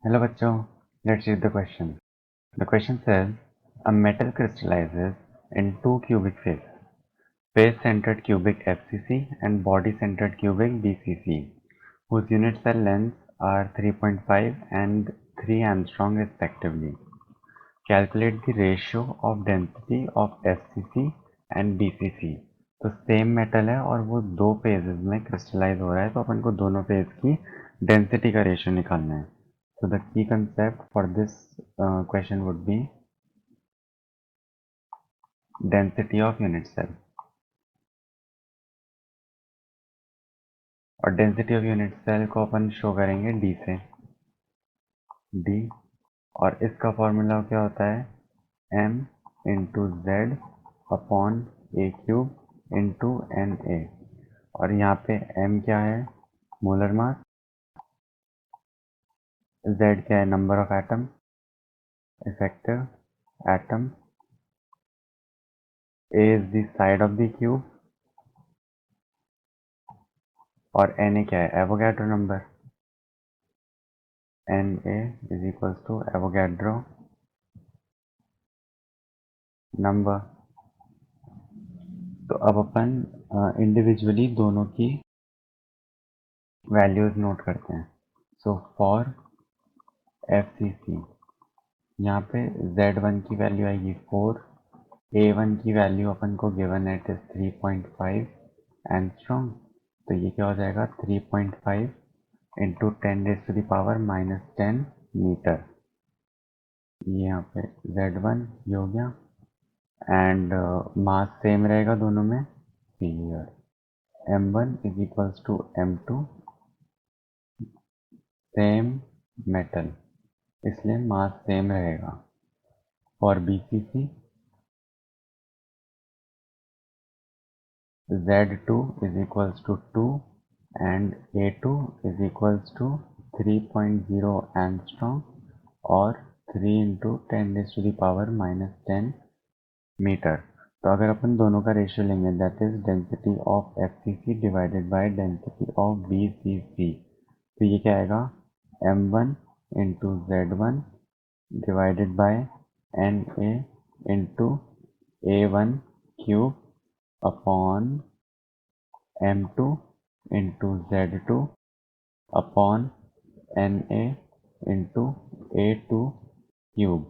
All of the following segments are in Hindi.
Hello बच्चों, let's read the question. The question says, a metal crystallizes in two cubic phases, face-centered cubic FCC and body-centered cubic BCC, whose unit cell lengths are 3.5 and 3 angstrom respectively. Calculate the ratio of density of FCC and BCC. तो सेम मेटल है और वो दो फेजेस में क्रिस्टलाइज हो रहा है, तो अपन को दोनों फेज की डेंसिटी का रेशियो निकालना है. So the key concept for this question would be density of unit cell. और डेंसिटी ऑफ यूनिट सेल को अपन शो करेंगे डी से. डी और इसका फॉर्मूला क्या होता है? m into Z upon a cube into N A. और यहाँ पे m क्या है? Molar mass. z क्या है? Number of atom, effective atom. a is the side of the cube. और na क्या है? Avogadro number. Na is equals to Avogadro number. तो अब अपन इंडिविजुअली दोनों की वैल्यूज नोट करते हैं. सो फॉर FCC यहाँ पे Z1 की वैल्यू आएगी 4, A1 की वैल्यू अपन को गिवन है, इट इज 3.5 एंगस्ट्रॉम. तो ये क्या हो जाएगा? 3.5 इंटू 10⁻⁻10 मीटर. ये यहाँ पे Z1 ये हो गया. एंड मास सेम रहेगा दोनों में. here m1 is equals to m2, same metal, इसलिए मास सेम रहेगा. For BCC Z2 is equals to 2 and A2 is equals to 3.0 angstrom और 3 इंटू 10⁻⁻10 मीटर. तो अगर अपन दोनों का रेशियो लेंगे, that is density of FCC divided by density of BCC. तो ये क्या आएगा? m1 into Z1 divided by Na into A1 cube upon m2 into Z2 upon Na into A2 cube.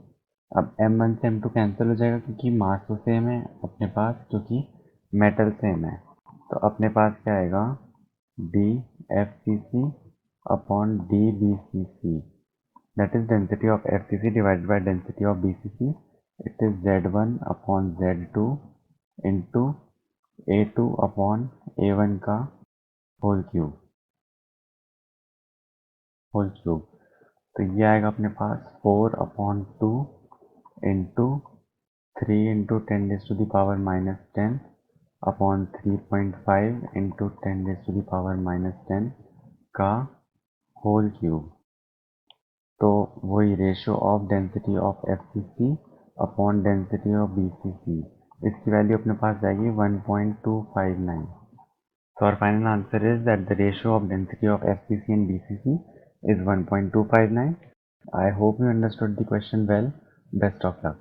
अब m1 से m2 कैंसिल हो जाएगा क्योंकि मास तो सेम है अपने पास, क्योंकि मेटल सेम है. तो अपने पास क्या आएगा? D FCC upon D BCC. That is density of FCC divided by density of BCC. It is Z1 upon Z2 into A2 upon A1 का होल क्यूब. तो ये आएगा अपने पास 4 upon 2 into 3 into 10⁻⁻10 upon 3.5 into 10⁻⁻10 का होल क्यूब. तो वही ratio of density of FCC upon density of BCC. इसकी वैल्यू अपने पास जाएगी 1.259. So our final answer is that the ratio of density of FCC and BCC is 1.259. I hope you understood the question well. Best of luck.